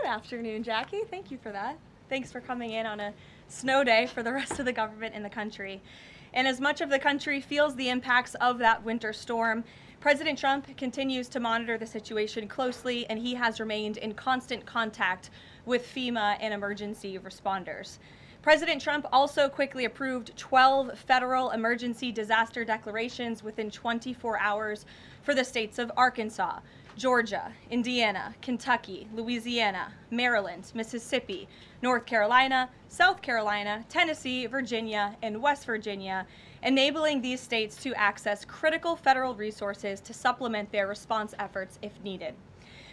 Good afternoon, Jackie. Thank you for that. Thanks for coming in on a snow day for the rest of the government in the country. And as much of the country feels the impacts of that winter storm, President Trump continues to monitor the situation closely, and he has remained in constant contact with FEMA and emergency responders. President Trump also quickly approved 12 federal emergency disaster declarations within 24 hours for the states of Arkansas, Georgia, Indiana, Kentucky, Louisiana, Maryland, Mississippi, North Carolina, South Carolina, Tennessee, Virginia, and West Virginia, enabling these states to access critical federal resources to supplement their response efforts if needed.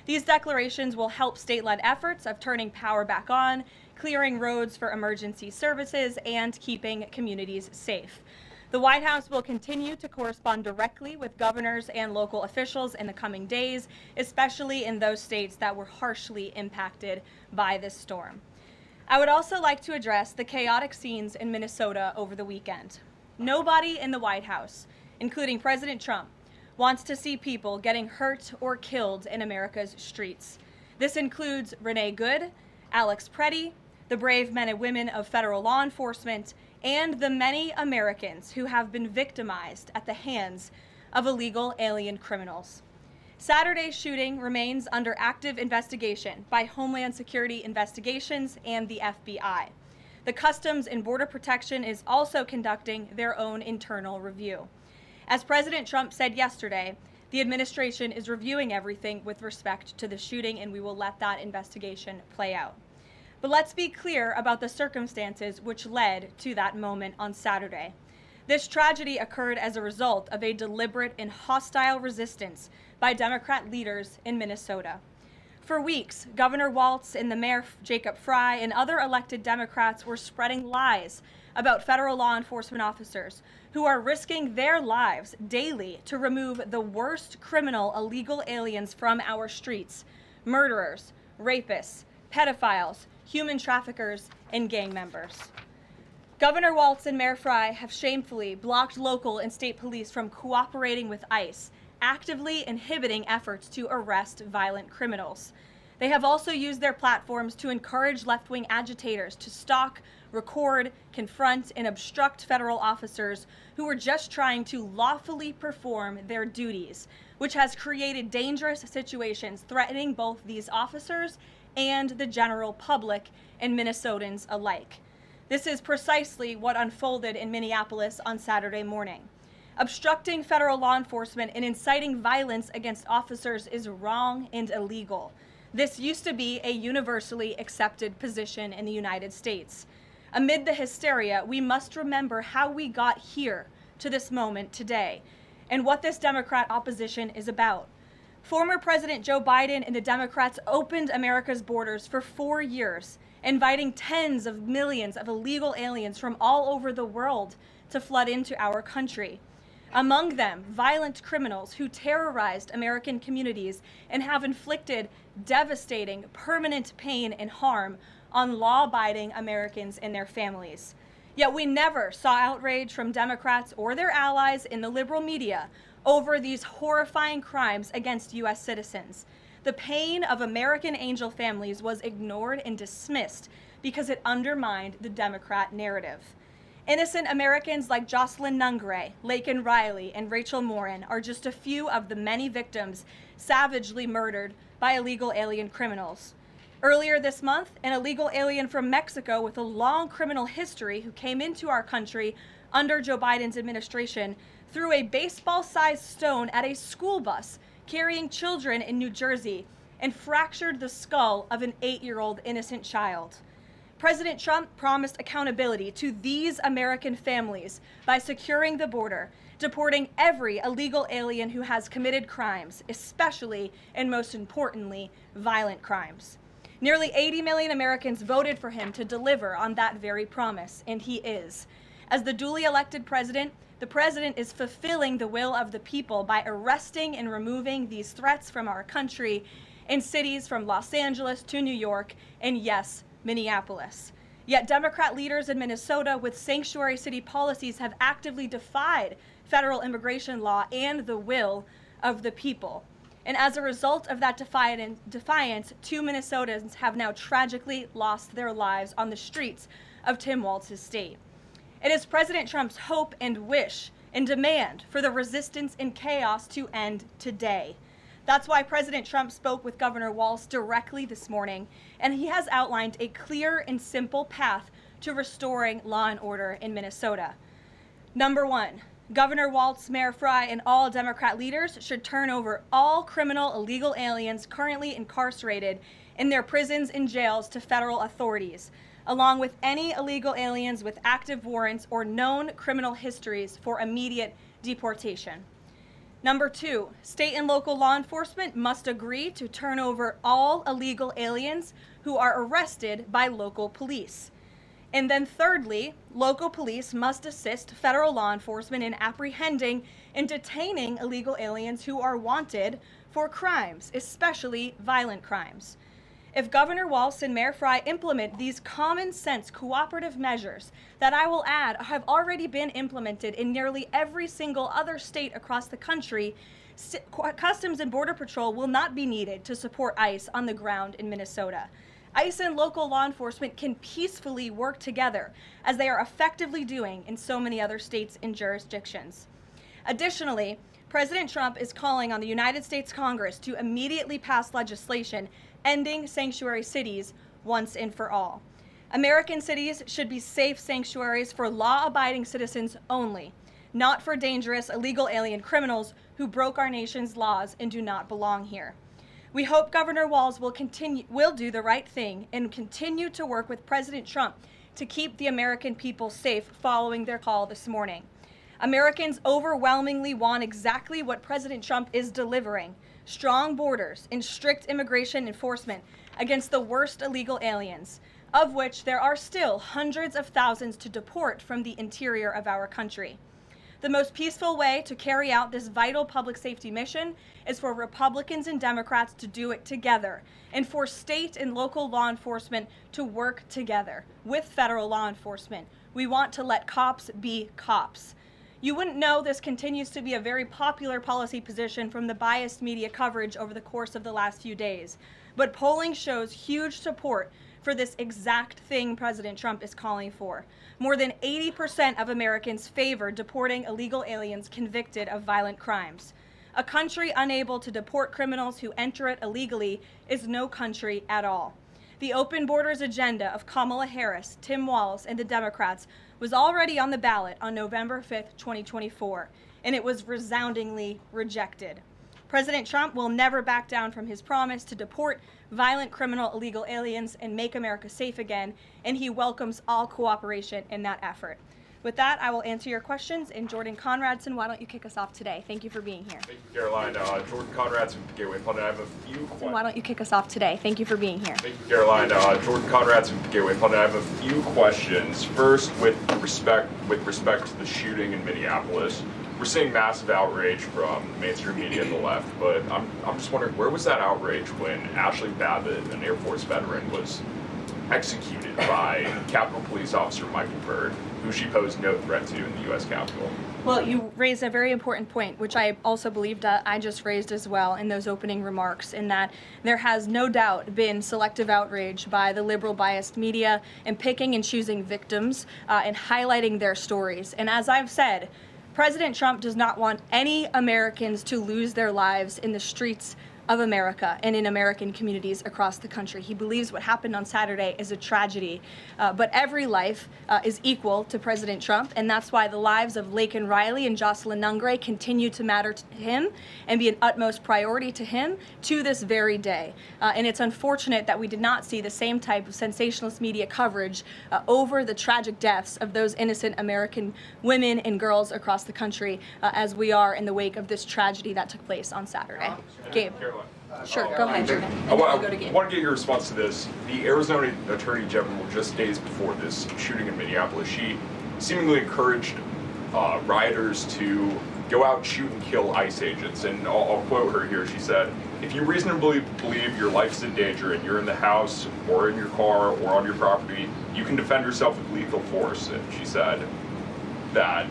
These declarations will help state-led efforts of turning power back on, clearing roads for emergency services, and keeping communities safe. The White House will continue to correspond directly with governors and local officials in the coming days, especially in those states that were harshly impacted by this storm. I would also like to address the chaotic scenes in Minnesota over the weekend. Nobody in the White House, including President Trump, wants to see people getting hurt or killed in America's streets. This includes Renee Good, Alex Pretti, the brave men and women of federal law enforcement, and the many Americans who have been victimized at the hands of illegal alien criminals. Saturday's shooting remains under active investigation by Homeland Security Investigations and the FBI. The Customs and Border Protection is also conducting their own internal review. As President Trump said yesterday, the administration is reviewing everything with respect to the shooting, and we will let that investigation play out. But let's be clear about the circumstances which led to that moment on Saturday. This tragedy occurred as a result of a deliberate and hostile resistance by Democrat leaders in Minnesota. For weeks, Governor Walz and the Mayor Jacob Frey and other elected Democrats were spreading lies about federal law enforcement officers who are risking their lives daily to remove the worst criminal illegal aliens from our streets: murderers, rapists, pedophiles, human traffickers, and gang members. Governor Walz and Mayor Frey have shamefully blocked local and state police from cooperating with ICE, actively inhibiting efforts to arrest violent criminals. They have also used their platforms to encourage left-wing agitators to stalk, record, confront, and obstruct federal officers who are just trying to lawfully perform their duties, which has created dangerous situations threatening both these officers and the general public and Minnesotans alike. This is precisely what unfolded in Minneapolis on Saturday morning. Obstructing federal law enforcement and inciting violence against officers is wrong and illegal. This used to be a universally accepted position in the United States. Amid the hysteria, we must remember how we got here to this moment today and what this Democrat opposition is about. Former President Joe Biden and the Democrats opened America's borders for 4 years, inviting tens of millions of illegal aliens from all over the world to flood into our country. Among them, violent criminals who terrorized American communities and have inflicted devastating, permanent pain and harm on law-abiding Americans and their families. Yet we never saw outrage from Democrats or their allies in the liberal media over these horrifying crimes against U.S. citizens. The pain of American angel families was ignored and dismissed because it undermined the Democrat narrative. Innocent Americans like Jocelyn Nungray, Laken Riley, and Rachel Morin are just a few of the many victims savagely murdered by illegal alien criminals. Earlier this month, an illegal alien from Mexico with a long criminal history who came into our country under Joe Biden's administration threw a baseball-sized stone at a school bus carrying children in New Jersey and fractured the skull of an 8-year-old innocent child. President Trump promised accountability to these American families by securing the border, deporting every illegal alien who has committed crimes, especially and most importantly, violent crimes. Nearly 80 million Americans voted for him to deliver on that very promise, and he is. As the duly elected president, the president is fulfilling the will of the people by arresting and removing these threats from our country in cities from Los Angeles to New York and, yes, Minneapolis. Yet Democrat leaders in Minnesota with sanctuary city policies have actively defied federal immigration law and the will of the people. And as a result of that defiance, 2 Minnesotans have now tragically lost their lives on the streets of Tim Walz's state. It is President Trump's hope and wish and demand for the resistance and chaos to end today. That's why President Trump spoke with Governor Walz directly this morning, and he has outlined a clear and simple path to restoring law and order in Minnesota. Number 1, Governor Walz, Mayor Frey, and all Democrat leaders should turn over all criminal illegal aliens currently incarcerated in their prisons and jails to federal authorities, along with any illegal aliens with active warrants or known criminal histories for immediate deportation. Number 2, state and local law enforcement must agree to turn over all illegal aliens who are arrested by local police. And then thirdly, local police must assist federal law enforcement in apprehending and detaining illegal aliens who are wanted for crimes, especially violent crimes. If Governor Walz and Mayor Frey implement these common sense cooperative measures that I will add have already been implemented in nearly every single other state across the country, Customs and Border Patrol will not be needed to support ICE on the ground in Minnesota. ICE and local law enforcement can peacefully work together, as they are effectively doing in so many other states and jurisdictions. Additionally, President Trump is calling on the United States Congress to immediately pass legislation ending sanctuary cities once and for all. American cities should be safe sanctuaries for law-abiding citizens only, not for dangerous illegal alien criminals who broke our nation's laws and do not belong here. We hope Governor Walz will do the right thing and continue to work with President Trump to keep the American people safe following their call this morning. Americans overwhelmingly want exactly what President Trump is delivering: strong borders and strict immigration enforcement against the worst illegal aliens, of which there are still hundreds of thousands to deport from the interior of our country. The most peaceful way to carry out this vital public safety mission is for Republicans and Democrats to do it together, and for state and local law enforcement to work together with federal law enforcement. We want to let cops be cops. You wouldn't know this continues to be a very popular policy position from the biased media coverage over the course of the last few days, but polling shows huge support for this exact thing President Trump is calling for. More than 80% of Americans favor deporting illegal aliens convicted of violent crimes. A country unable to deport criminals who enter it illegally is no country at all. The open borders agenda of Kamala Harris, Tim Walz, and the Democrats was already on the ballot on November 5th, 2024, and it was resoundingly rejected. President Trump will never back down from his promise to deport violent criminal illegal aliens and make America safe again, and he welcomes all cooperation in that effort. With that, I will answer your questions. And Jordan Conradson, why don't you kick us off today? Thank you for being here. Thank you, Caroline. Jordan Conradson from Gateway Pundit. I have a few questions. Why don't you kick us off today? Thank you for being here. Thank you, Caroline. Jordan Conradson from Gateway Pundit. I have a few questions. First, with respect to the shooting in Minneapolis, we're seeing massive outrage from mainstream media and the left, but I'm just wondering, where was that outrage when Ashley Babbitt, an Air Force veteran, was executed by Capitol Police Officer Michael Byrd, who she posed no threat to in the U.S. Capitol? Well, you raised a very important point, which I also believed I just raised as well in those opening remarks, in that there has no doubt been selective outrage by the liberal biased media in picking and choosing victims and highlighting their stories. And as I've said, President Trump does not want any Americans to lose their lives in the streets of America and in American communities across the country. He believes what happened on Saturday is a tragedy, but every life is equal to President Trump, and that's why the lives of Laken Riley and Jocelyn Nungray continue to matter to him and be an utmost priority to him to this very day. And it's unfortunate that we did not see the same type of sensationalist media coverage over the tragic deaths of those innocent American women and girls across the country as we are in the wake of this tragedy that took place on Saturday. Gabe. Sure, go ahead, Jordan. I want to get your response to this. The Arizona Attorney General, just days before this shooting in Minneapolis, she seemingly encouraged rioters to go out, shoot, and kill ICE agents. And I'll quote her here. She said, "If you reasonably believe your life's in danger and you're in the house or in your car or on your property, you can defend yourself with lethal force." And she said that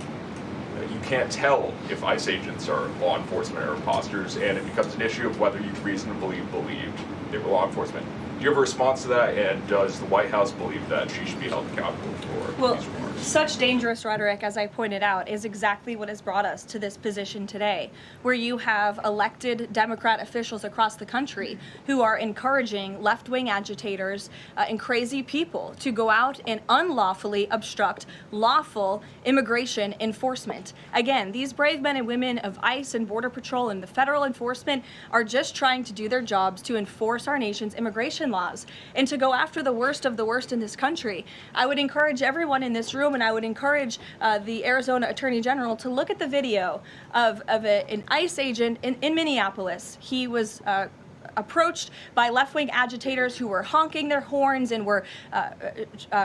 you can't tell if ICE agents are law enforcement or imposters, and it becomes an issue of whether you reasonably believed they were law enforcement. Do you have a response to that, and does the White House believe that she should be held accountable for these remarks? Such dangerous rhetoric, as I pointed out, is exactly what has brought us to this position today, where you have elected Democrat officials across the country who are encouraging left-wing agitators and crazy people to go out and unlawfully obstruct lawful immigration enforcement. Again, these brave men and women of ICE and Border Patrol and the federal enforcement are just trying to do their jobs to enforce our nation's immigration laws and to go after the worst of the worst in this country. I would encourage everyone in this room, and I would encourage the Arizona Attorney General to look at the video of an ICE agent in Minneapolis. He was approached by left-wing agitators who were honking their horns and were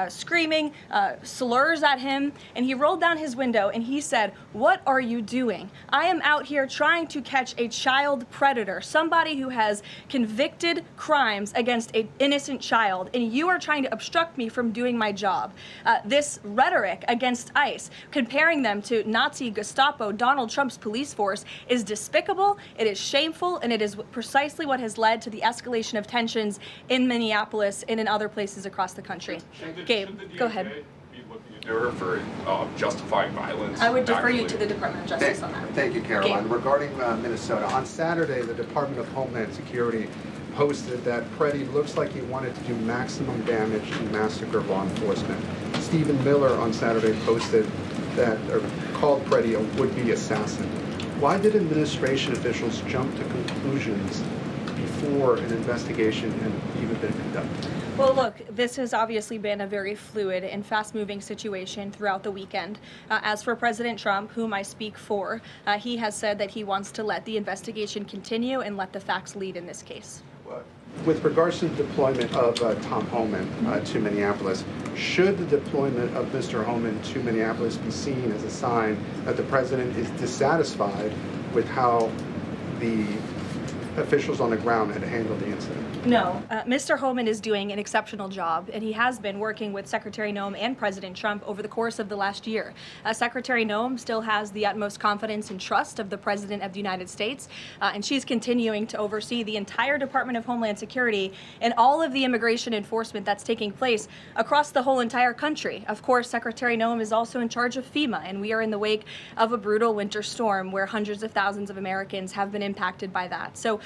screaming slurs at him, and he rolled down his window and he said, "What are you doing? I am out here trying to catch a child predator, somebody who has convicted crimes against an innocent child, and you are trying to obstruct me from doing my job." This rhetoric against ICE, comparing them to Nazi Gestapo, Donald Trump's police force, is despicable, it is shameful, and it is precisely what has led to the escalation of tensions in Minneapolis and in other places across the country. Gabe, go ahead. Be looking into her for justifying violence? I would defer you to the Department of Justice on that. Thank you, Caroline. Regarding Minnesota, on Saturday, the Department of Homeland Security posted that Pretti looks like he wanted to do maximum damage and massacre law enforcement. Stephen Miller on Saturday posted that, or called Pretti a would-be assassin. Why did administration officials jump to conclusions before an investigation had even been conducted? Well, look, this has obviously been a very fluid and fast-moving situation throughout the weekend. As for President Trump, whom I speak for, he has said that he wants to let the investigation continue and let the facts lead in this case. With regards to the deployment of Tom Homan to Minneapolis, should the deployment of Mr. Homan to Minneapolis be seen as a sign that the president is dissatisfied with how the officials on the ground had handled the incident? No, Mr. Homan is doing an exceptional job, and he has been working with Secretary Noem and President Trump over the course of the last year. Secretary Noem still has the utmost confidence and trust of the President of the United States, and she's continuing to oversee the entire Department of Homeland Security and all of the immigration enforcement that's taking place across the whole entire country. Of course, Secretary Noem is also in charge of FEMA, and we are in the wake of a brutal winter storm where hundreds of thousands of Americans have been impacted by that. So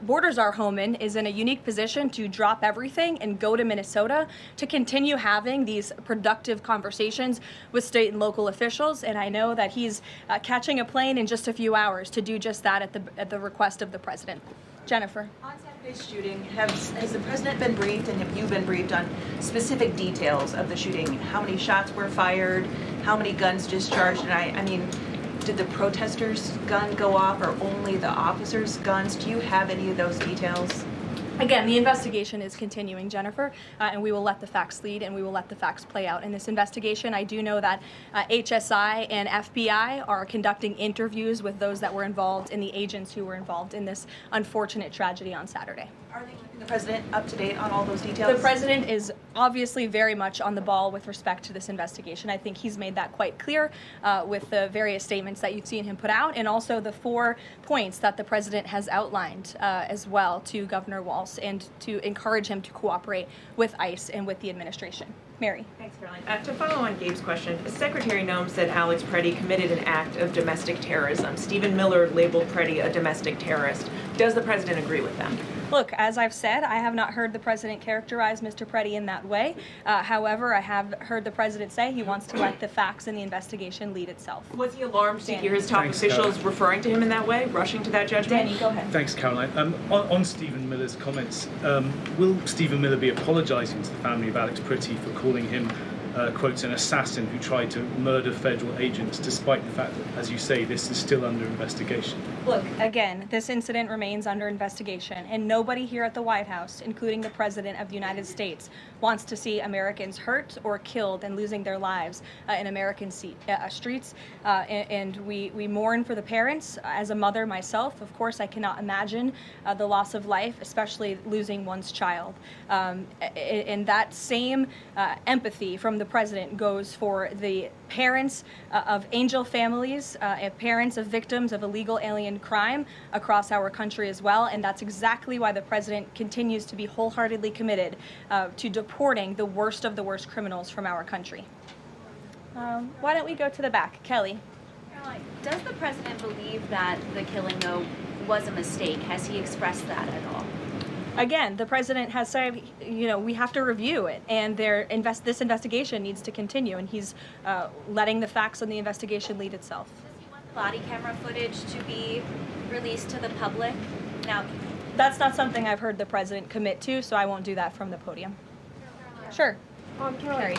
Borders Are Homan is in a unique position to drop everything and go to Minnesota to continue having these productive conversations with state and local officials. And I know that he's catching a plane in just a few hours to do just that at the request of the president. Jennifer. On Saturday's shooting, has the president been briefed, and have you been briefed on specific details of the shooting? How many shots were fired? How many guns discharged? And I mean, did the protesters' gun go off, or only the officers' guns? Do you have any of those details? Again, the investigation is continuing, Jennifer, and we will let the facts lead, and we will let the facts play out in this investigation. I do know that HSI and FBI are conducting interviews with those that were involved and the agents who were involved in this unfortunate tragedy on Saturday. Are they keeping the president up to date on all those details? The president is obviously very much on the ball with respect to this investigation. I think he's made that quite clear with the various statements that you've seen him put out, and also the 4 points that the president has outlined as well to Governor Walz, and to encourage him to cooperate with ICE and with the administration. Mary. Thanks, Caroline. To follow on Gabe's question, Secretary Noem said Alex Pretti committed an act of domestic terrorism. Stephen Miller labeled Pretti a domestic terrorist. Does the president agree with them? Look, as I've said, I have not heard the president characterize Mr. Pretti in that way. However, I have heard the president say he wants to let the facts in the investigation lead itself. Was he alarmed to hear his top officials referring to him in that way, rushing to that judgment? Danny, go ahead. Thanks, Caroline. On Stephen Miller's comments, will Stephen Miller be apologising to the family of Alex Pretti for calling him, quotes, an assassin who tried to murder federal agents, despite the fact that, as you say, this is still under investigation? Look, again, this incident remains under investigation, and nobody here at the White House, including the President of the United States, wants to see Americans hurt or killed and losing their lives in American streets. And we mourn for the parents. As a mother myself, of course, I cannot imagine the loss of life, especially losing one's child. And that same empathy from the President goes for the parents of angel families, parents of victims of illegal alien crime across our country as well. And that's exactly why the president continues to be wholeheartedly committed to deporting the worst of the worst criminals from our country. Why don't we go to the back? Kelly. Caroline, does the president believe that the killing, though, was a mistake? Has he expressed that at all? Again, the president has said, we have to review it, and this investigation needs to continue, and he's letting the facts on the investigation lead itself. Does he want the body camera footage to be released to the public? Now, that's not something I've heard the president commit to, so I won't do that from the podium. Sure. Caroline,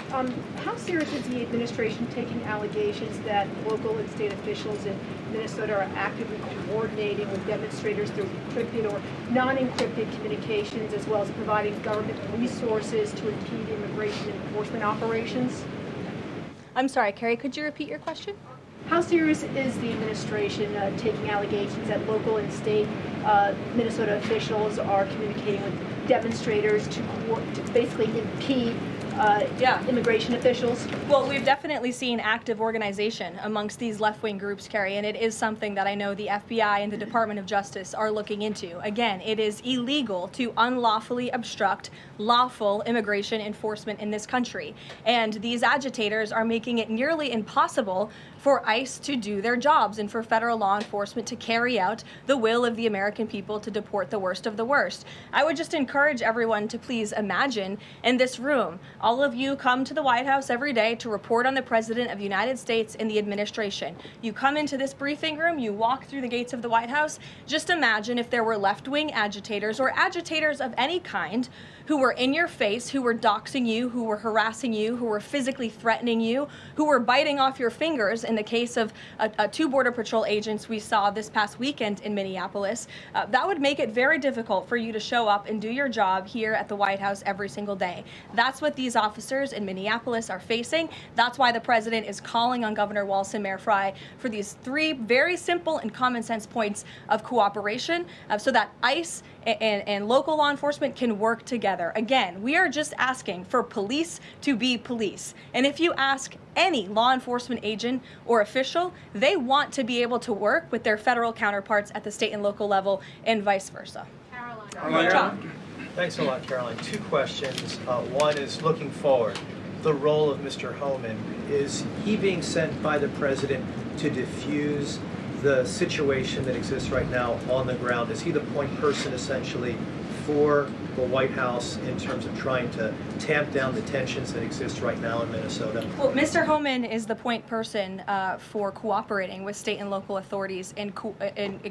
how serious is the administration taking allegations that local and state officials in Minnesota are actively coordinating with demonstrators through encrypted or non-encrypted communications, as well as providing government resources to impede immigration enforcement operations? I'm sorry, Carrie, could you repeat your question? How serious is the administration taking allegations that local and state Minnesota officials are communicating with demonstrators to basically impede immigration officials? Well, we've definitely seen active organization amongst these left-wing groups, Carrie, and it is something that I know the FBI and the Department of Justice are looking into. Again, it is illegal to unlawfully obstruct lawful immigration enforcement in this country, and these agitators are making it nearly impossible for ICE to do their jobs and for federal law enforcement to carry out the will of the American people to deport the worst of the worst. I would just encourage everyone to please imagine in this room, all of you come to the White House every day to report on the President of the United States and the administration. You come into this briefing room, you walk through the gates of the White House. Just imagine if there were left-wing agitators or agitators of any kind who were in your face, who were doxing you, who were harassing you, who were physically threatening you, who were biting off your fingers in the case of two Border Patrol agents we saw this past weekend in Minneapolis. That would make it very difficult for you to show up and do your job here at the White House every single day. That's what these officers in Minneapolis are facing. That's why the president is calling on Governor Walz and Mayor Frey for these three very simple and common sense points of cooperation so that ICE and local law enforcement can work together. Again, we are just asking for police to be police. And if you ask any law enforcement agent or official, they want to be able to work with their federal counterparts at the state and local level and vice versa. Caroline. Thanks a lot, Caroline. Two questions. One is looking forward. The role of Mr. Homan. Is he being sent by the president to diffuse the situation that exists right now on the ground? Is he the point person essentially for the White House in terms of trying to tamp down the tensions that exist right now in Minnesota? Well, Mr. Homan is the point person for cooperating with state and local authorities and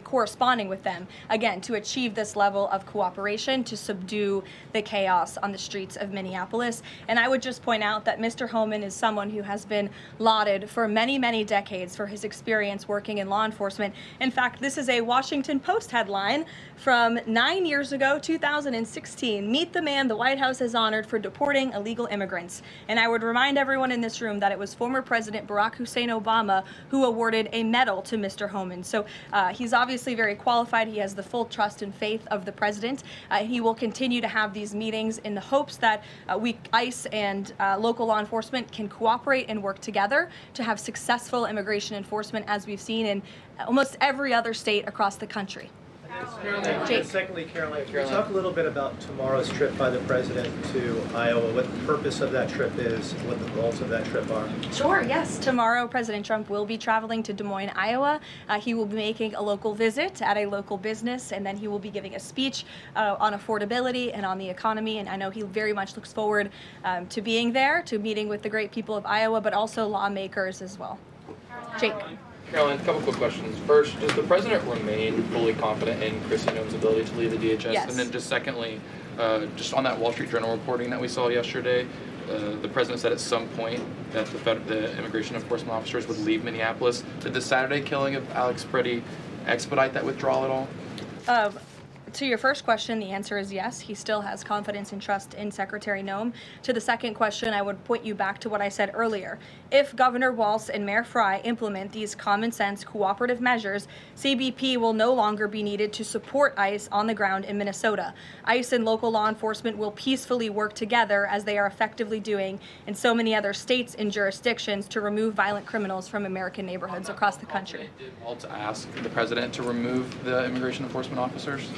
corresponding with them, again, to achieve this level of cooperation to subdue the chaos on the streets of Minneapolis. And I would just point out that Mr. Homan is someone who has been lauded for many, many decades for his experience working in law enforcement. In fact, this is a Washington Post headline from 9 years ago, 2016. Meet the man the White House has honored for deporting illegal immigrants. And I would remind everyone in this room that it was former President Barack Hussein Obama who awarded a medal to Mr. Homan. So he's obviously very qualified. He has the full trust and faith of the president. He will continue to have these meetings in the hopes that ICE and local law enforcement can cooperate and work together to have successful immigration enforcement, as we've seen in almost every other state across the country. And secondly, Caroline, can you talk a little bit about tomorrow's trip by the president to Iowa, what the purpose of that trip is, what the goals of that trip are? Sure, yes. Tomorrow, President Trump will be traveling to Des Moines, Iowa. He will be making a local visit at a local business, and then he will be giving a speech on affordability and on the economy. And I know he very much looks forward to being there, to meeting with the great people of Iowa, but also lawmakers as well. Jake. Caroline, a couple quick questions. First, does the president remain fully confident in Kristi Noem's ability to lead the DHS? Yes. And then just secondly, just on that Wall Street Journal reporting that we saw yesterday, the president said at some point that the immigration enforcement officers would leave Minneapolis. Did the Saturday killing of Alex Pretti expedite that withdrawal at all? To your first question, the answer is yes. He still has confidence and trust in Secretary Noem. To the second question, I would point you back to what I said earlier. If Governor Walz and Mayor Fry implement these common sense cooperative measures, CBP will no longer be needed to support ICE on the ground in Minnesota. ICE and local law enforcement will peacefully work together, as they are effectively doing in so many other states and jurisdictions, to remove violent criminals from American neighborhoods across the country. Did Walz ask the president to remove the immigration enforcement officers?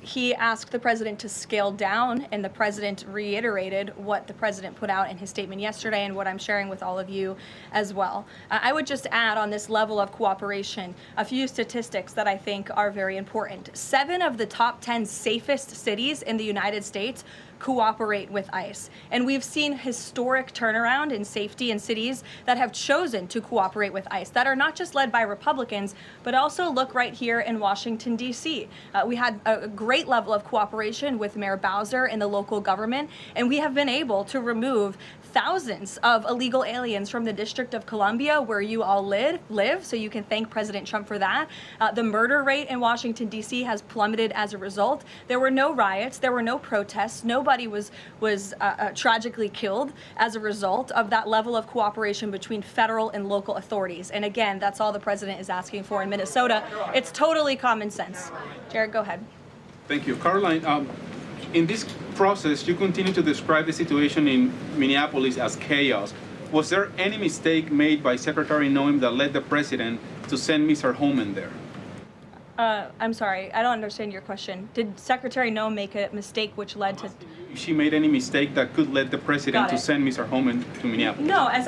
He asked the president to scale down, and the president reiterated what the president put out in his statement yesterday and what I'm sharing with all of you as well. I would just add on this level of cooperation a few statistics that I think are very important. 7 of the top 10 safest cities in the United States cooperate with ICE. And we've seen historic turnaround in safety in cities that have chosen to cooperate with ICE, that are not just led by Republicans, but also look right here in Washington, D.C. We had a great level of cooperation with Mayor Bowser and the local government, and we have been able to remove thousands of illegal aliens from the District of Columbia, where you all live, so you can thank President Trump for that. The murder rate in Washington, D.C. has plummeted as a result. There were no riots, there were no protests, nobody was tragically killed as a result of that level of cooperation between federal and local authorities. And again, that's all the president is asking for in Minnesota. It's totally common sense. Jared, go ahead. Thank you. Karoline, in this process, you continue to describe the situation in Minneapolis as chaos. Was there any mistake made by Secretary Noem that led the president to send Mr. Homan there? I'm sorry, I don't understand your question. Did Secretary Noem make a mistake which led to... If she made any mistake that could lead the president to send Mr. Homan to Minneapolis? No, as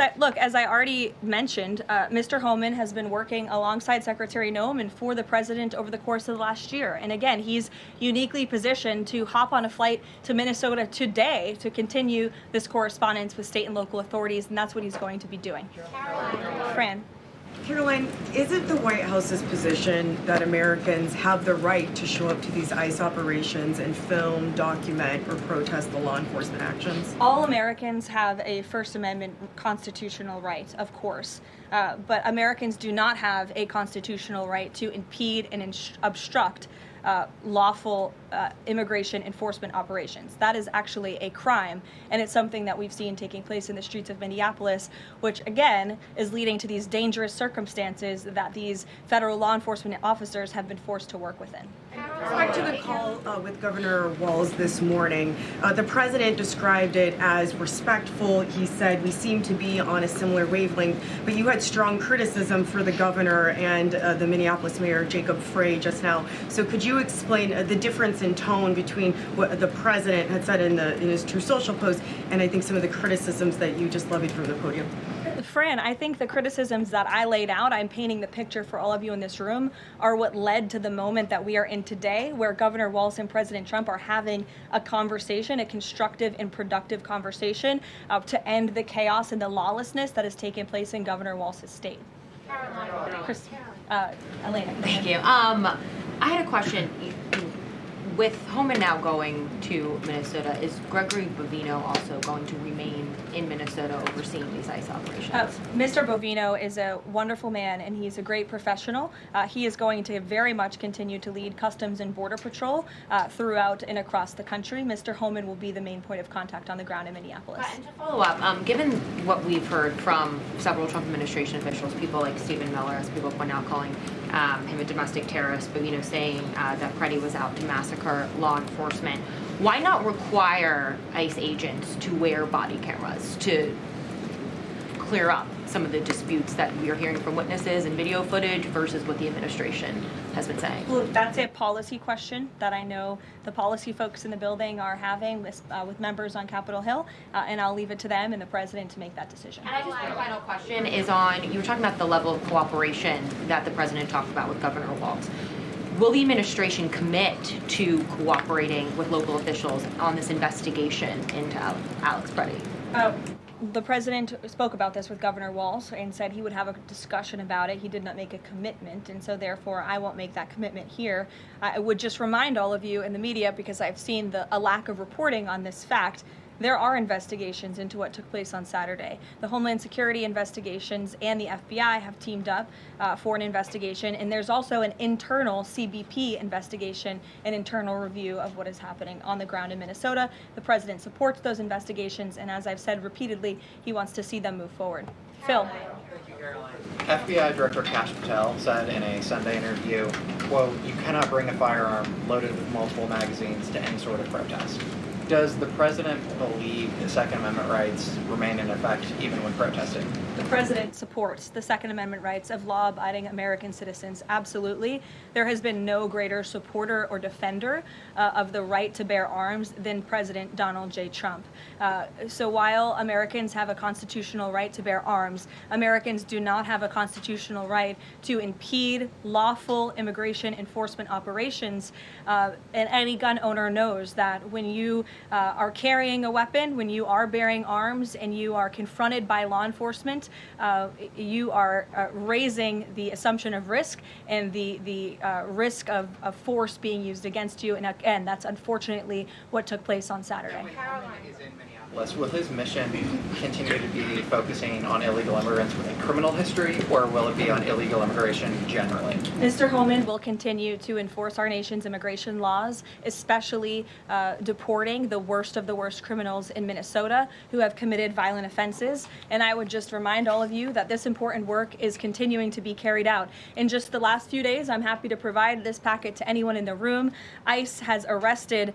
I already mentioned, Mr. Homan has been working alongside Secretary Noem and for the president over the course of the last year. And again, he's uniquely positioned to hop on a flight to Minnesota today to continue this correspondence with state and local authorities, and that's what he's going to be doing. Fran. Karoline, is it the White House's position that Americans have the right to show up to these ICE operations and film, document, or protest the law enforcement actions? All Americans have a First Amendment constitutional right, of course, but Americans do not have a constitutional right to impede and obstruct lawful immigration enforcement operations. That is actually a crime, and it's something that we've seen taking place in the streets of Minneapolis, which again is leading to these dangerous circumstances that these federal law enforcement officers have been forced to work within. With respect to the call with Governor Walz this morning, the president described it as respectful. He said we seem to be on a similar wavelength, but you had strong criticism for the governor and the Minneapolis mayor, Jacob Frey, just now. So could you explain the difference in tone between what the president had said in his True Social post and I think some of the criticisms that you just levied from the podium? Fran, I think the criticisms that I laid out, I'm painting the picture for all of you in this room, are what led to the moment that we are in today, where Governor Walz and President Trump are having a conversation, a constructive and productive conversation to end the chaos and the lawlessness that has taken place in Governor Walz's state. Elena. Thank you. I had a question. With Homan now going to Minnesota, is Gregory Bovino also going to remain in Minnesota overseeing these ICE operations? Mr. Bovino is a wonderful man, and he's a great professional. He is going to very much continue to lead Customs and Border Patrol throughout and across the country. Mr. Homan will be the main point of contact on the ground in Minneapolis. And to follow up, given what we've heard from several Trump administration officials, people like Stephen Miller, as people point out, calling him a domestic terrorist, Bovino saying that Pretti was out to massacre law enforcement. Why not require ICE agents to wear body cameras to clear up some of the disputes that we are hearing from witnesses and video footage versus what the administration has been saying? Well, that's a policy question that I know the policy folks in the building are having with members on Capitol Hill, and I'll leave it to them and the president to make that decision. And my final question is on, you were talking about the level of cooperation that the president talked about with Governor Walz. Will the administration commit to cooperating with local officials on this investigation into Alex Pretti? The president spoke about this with Governor Walz and said he would have a discussion about it. He did not make a commitment, and so therefore I won't make that commitment here. I would just remind all of you in the media, because I've seen a lack of reporting on this fact, there are investigations into what took place on Saturday. The Homeland Security investigations and the FBI have teamed up for an investigation, and there's also an internal CBP investigation, an internal review of what is happening on the ground in Minnesota. The president supports those investigations, and as I've said repeatedly, he wants to see them move forward. Phil. FBI Director Kash Patel said in a Sunday interview, quote, "You cannot bring a firearm loaded with multiple magazines to any sort of protest." Does the president believe the Second Amendment rights remain in effect even when protesting? The president supports the Second Amendment rights of law-abiding American citizens. Absolutely. There has been no greater supporter or defender of the right to bear arms than President Donald J. Trump. So while Americans have a constitutional right to bear arms, Americans do not have a constitutional right to impede lawful immigration enforcement operations. And any gun owner knows that when you are carrying a weapon, when you are bearing arms, and you are confronted by law enforcement, you are raising the assumption of risk and the risk of force being used against you. And again, that's unfortunately what took place on Saturday. Will his mission continue to be focusing on illegal immigrants with a criminal history, or will it be on illegal immigration generally? Mr. Homan will continue to enforce our nation's immigration laws, especially deporting the worst of the worst criminals in Minnesota who have committed violent offenses. And I would just remind all of you that this important work is continuing to be carried out. In just the last few days, I'm happy to provide this packet to anyone in the room. ICE has arrested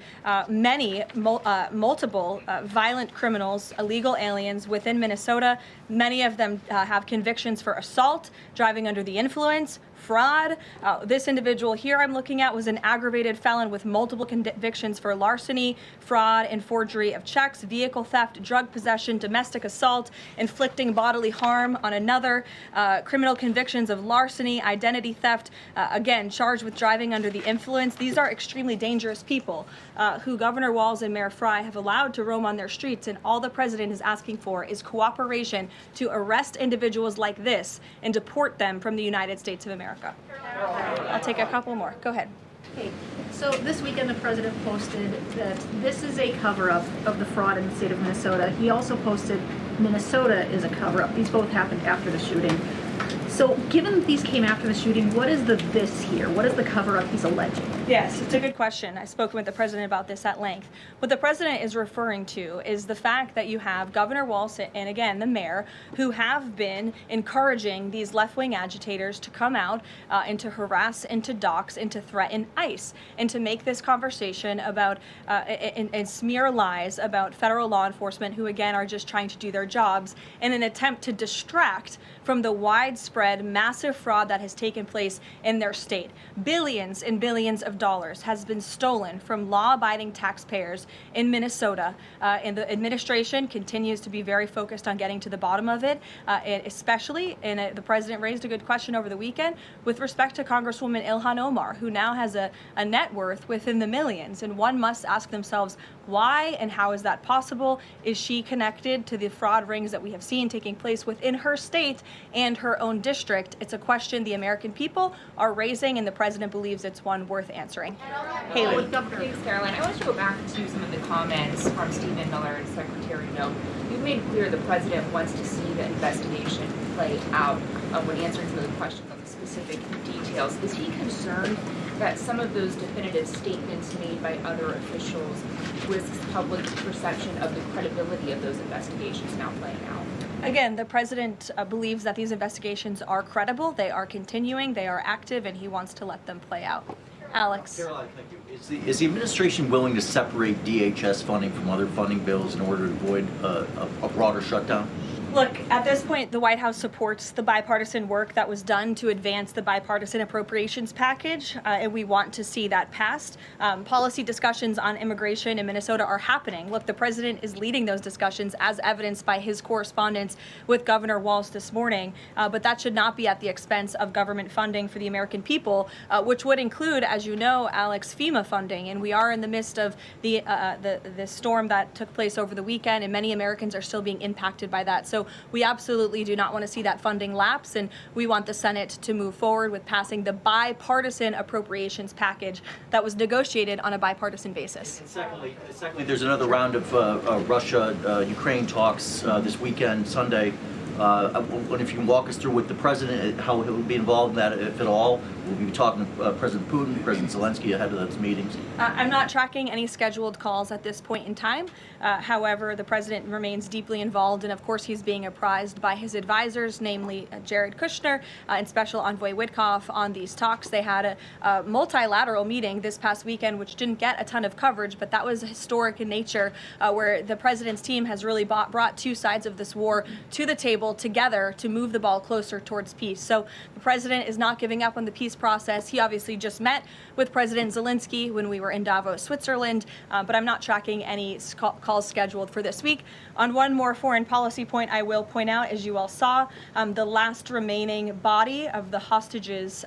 multiple violent criminals, illegal aliens within Minnesota. Many of them have convictions for assault, driving under the influence, fraud. This individual here I'm looking at was an aggravated felon with multiple convictions for larceny, fraud, and forgery of checks, vehicle theft, drug possession, domestic assault, inflicting bodily harm on another, criminal convictions of larceny, identity theft, again, charged with driving under the influence. These are extremely dangerous people who Governor Walz and Mayor Frey have allowed to roam on their streets, and all the president is asking for is cooperation to arrest individuals like this and deport them from the United States of America. I'll take a couple more. Go ahead. Okay. So this weekend the president posted that this is a cover-up of the fraud in the state of Minnesota. He also posted Minnesota is a cover-up. These both happened after the shooting. So given that these came after the shooting, what is the this here? What is the cover-up he's alleging? Yes, it's a good question. I've spoken with the president about this at length. What the president is referring to is the fact that you have Governor Walz and, again, the mayor, who have been encouraging these left-wing agitators to come out and to harass and to dox and to threaten ICE and to make this conversation about and smear lies about federal law enforcement who, again, are just trying to do their jobs in an attempt to distract from the widespread, massive fraud that has taken place in their state. Billions and billions of dollars has been stolen from law-abiding taxpayers in Minnesota, and the administration continues to be very focused on getting to the bottom of it, especially, and the president raised a good question over the weekend, with respect to Congresswoman Ilhan Omar, who now has a net worth within the millions, and one must ask themselves, why and how is that possible? Is she connected to the fraud rings that we have seen taking place within her state and her own district? It's a question the American people are raising, and the president believes it's one worth answering. Haley. Thanks, Caroline. I want to go back to some of the comments from Stephen Miller and Secretary Noem. You've made clear the president wants to see the investigation play out when answering some of the questions on the specific details. Is he concerned that some of those definitive statements made by other officials risks public perception of the credibility of those investigations now playing out? Again, the president believes that these investigations are credible, they are continuing, they are active, and he wants to let them play out. Alex. Caroline, thank you. Is the administration willing to separate DHS funding from other funding bills in order to avoid a broader shutdown? Look, at this point, the White House supports the bipartisan work that was done to advance the bipartisan appropriations package, and we want to see that passed. Policy discussions on immigration in Minnesota are happening. Look, the president is leading those discussions, as evidenced by his correspondence with Governor Walz this morning, but that should not be at the expense of government funding for the American people, which would include, as you know, Alex, FEMA funding, and we are in the midst of the storm that took place over the weekend, and many Americans are still being impacted by that. So we absolutely do not want to see that funding lapse, and we want the Senate to move forward with passing the bipartisan appropriations package that was negotiated on a bipartisan basis. And secondly, there's another round of Russia-Ukraine talks this weekend, Sunday. Wonder if you can walk us through with the president, how he'll be involved in that, if at all. We'll be talking to President Putin, President Zelensky ahead of those meetings. I'm not tracking any scheduled calls at this point in time. However, the president remains deeply involved, and of course he's being apprised by his advisors, namely Jared Kushner and Special Envoy Witkoff, on these talks. They had a multilateral meeting this past weekend, which didn't get a ton of coverage, but that was historic in nature, where the president's team has really brought two sides of this war to the table together to move the ball closer towards peace. So the president is not giving up on the peace process. He obviously just met with President Zelensky when we were in Davos, Switzerland, but I'm not tracking any calls scheduled for this week. On one more foreign policy point, I will point out, as you all saw, the last remaining body of the hostages,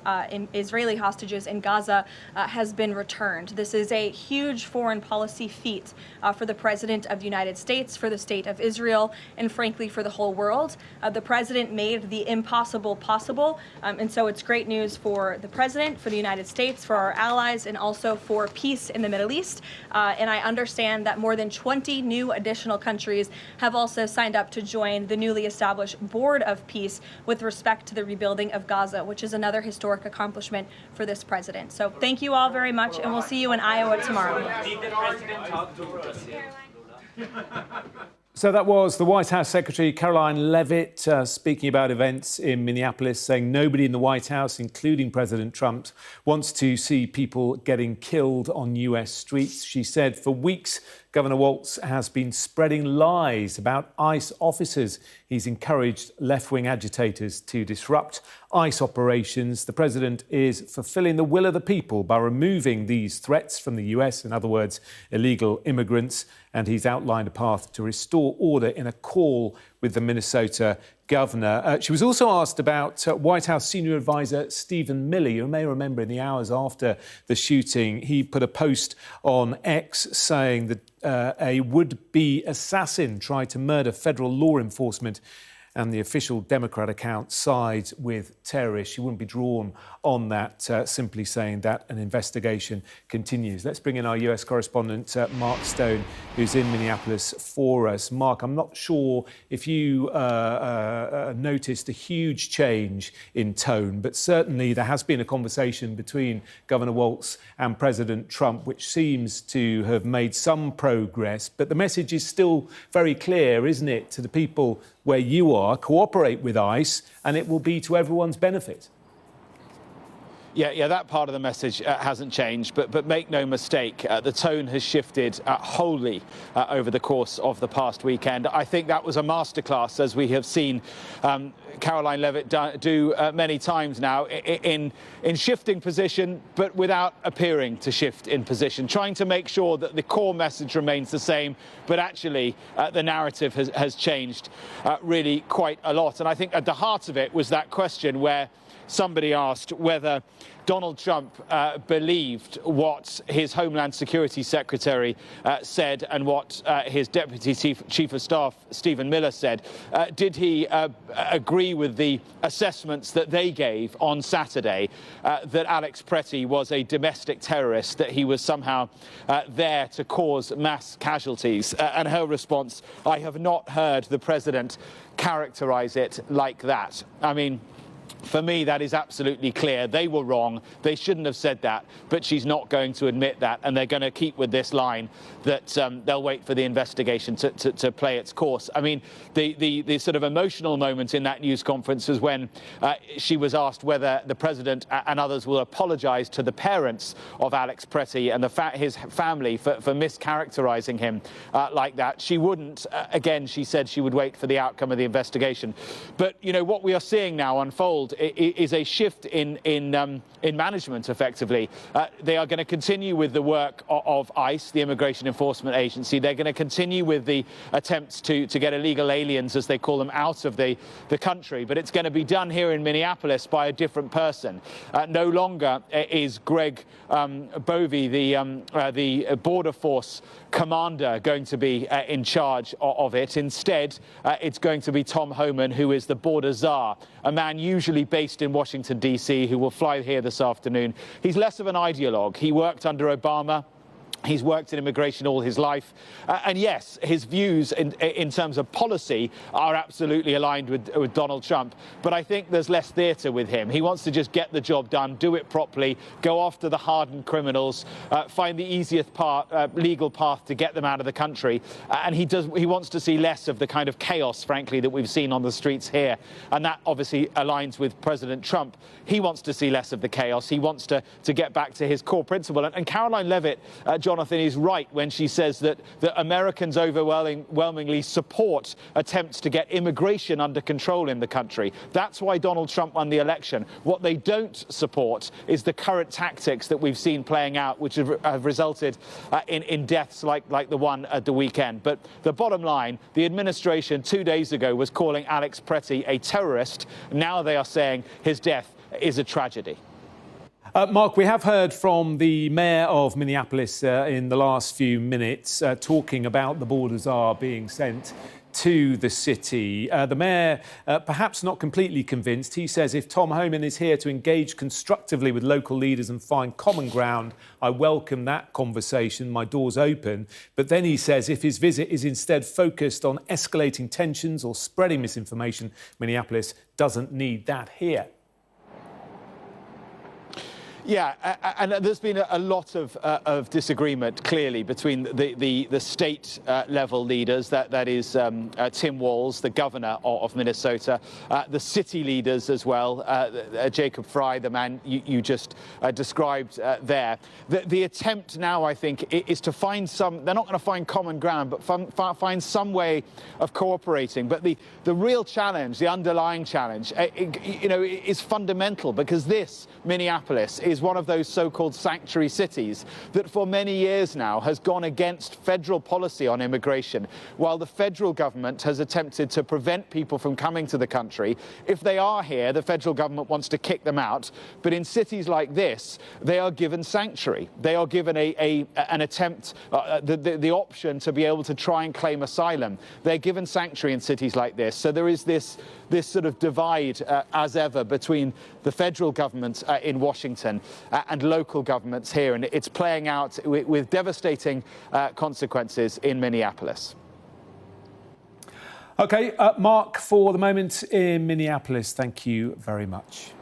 Israeli hostages in Gaza, has been returned. This is a huge foreign policy feat for the President of the United States, for the State of Israel, and frankly for the whole world. The President made the impossible possible, and so it's great news for the President, for the United States, for our allies, and also for peace in the Middle East. And I understand that more than 20 new additional countries have also signed up to join the newly established Board of Peace with respect to the rebuilding of Gaza, which is another historic accomplishment for this president. So thank you all very much, and we'll see you in Iowa tomorrow. So that was the White House Secretary Karoline Leavitt speaking about events in Minneapolis, saying nobody in the White House, including President Trump, wants to see people getting killed on US streets. She said for weeks, Governor Walz has been spreading lies about ICE officers. He's encouraged left-wing agitators to disrupt ICE operations. The president is fulfilling the will of the people by removing these threats from the US, in other words, illegal immigrants. And he's outlined a path to restore order in a call with the Minnesota governor. She was also asked about White House senior advisor Stephen Miller. You may remember in the hours after the shooting, he put a post on X saying that a would-be assassin tried to murder federal law enforcement, and the official Democrat account sides with terrorists. She wouldn't be drawn on that, simply saying that an investigation continues. Let's bring in our US correspondent, Mark Stone, who's in Minneapolis for us. Mark, I'm not sure if you noticed a huge change in tone, but certainly there has been a conversation between Governor Walz and President Trump, which seems to have made some progress. But the message is still very clear, isn't it, to the people where you are: cooperate with ICE, and it will be to everyone's benefit. Yeah, that part of the message hasn't changed, but make no mistake, the tone has shifted wholly over the course of the past weekend. I think that was a masterclass, as we have seen Karoline Leavitt do many times now, in shifting position, but without appearing to shift in position, trying to make sure that the core message remains the same, but actually the narrative has changed really quite a lot. And I think at the heart of it was that question where somebody asked whether Donald Trump believed what his Homeland Security Secretary said and what his Deputy Chief of Staff, Stephen Miller, said. Did he agree with the assessments that they gave on Saturday, that Alex Pretti was a domestic terrorist, that he was somehow there to cause mass casualties? And her response: I have not heard the president characterize it like that. I mean, for me, that is absolutely clear. They were wrong. They shouldn't have said that. But she's not going to admit that. And they're going to keep with this line that they'll wait for the investigation to play its course. I mean, the sort of emotional moment in that news conference was when she was asked whether the president and others will apologize to the parents of Alex Pretti and his family for mischaracterizing him like that. She wouldn't. Again, she said she would wait for the outcome of the investigation. But, you know, what we are seeing now unfold told, is a shift in management, effectively. They are going to continue with the work of ICE, the Immigration Enforcement Agency. They're going to continue with the attempts to get illegal aliens, as they call them, out of the country. But it's going to be done here in Minneapolis by a different person. No longer is Greg Bovee, the Border Force commander, going to be in charge of it. Instead, it's going to be Tom Homan, who is the border czar, a man usually based in Washington, D.C., who will fly here this afternoon. He's less of an ideologue. He worked under Obama. He's worked in immigration all his life. And yes, his views in terms of policy are absolutely aligned with Donald Trump. But I think there's less theatre with him. He wants to just get the job done, do it properly, go after the hardened criminals, find the easiest legal path to get them out of the country. And he wants to see less of the kind of chaos, frankly, that we've seen on the streets here. And that obviously aligns with President Trump. He wants to see less of the chaos. He wants to get back to his core principle. And Karoline Leavitt, Jonathan, is right when she says that Americans overwhelmingly support attempts to get immigration under control in the country. That's why Donald Trump won the election. What they don't support is the current tactics that we've seen playing out, which have resulted in deaths like the one at the weekend. But the bottom line, the administration 2 days ago was calling Alex Pretti a terrorist. Now they are saying his death is a tragedy. Mark, we have heard from the mayor of Minneapolis in the last few minutes talking about the border czar being sent to the city. The mayor, perhaps not completely convinced. He says if Tom Homan is here to engage constructively with local leaders and find common ground, I welcome that conversation. My door's open. But then he says if his visit is instead focused on escalating tensions or spreading misinformation, Minneapolis doesn't need that here. Yeah, and there's been a lot of disagreement, clearly, between the state level leaders, that is Tim Walz, the governor of Minnesota, the city leaders as well, Jacob Frey, the man you just described there. The attempt now, I think, is to find they're not going to find common ground, but find some way of cooperating. But the real challenge, the underlying challenge, is fundamental, because this, Minneapolis, is one of those so-called sanctuary cities that for many years now has gone against federal policy on immigration, while the federal government has attempted to prevent people from coming to the country. If they are here, the federal government wants to kick them out. But in cities like this, they are given sanctuary. They are given an attempt, the option to be able to try and claim asylum. They're given sanctuary in cities like this. So there is this sort of divide, as ever, between the federal government in Washington and local governments here, and it's playing out with devastating consequences in Minneapolis. OK, Mark, for the moment in Minneapolis, thank you very much.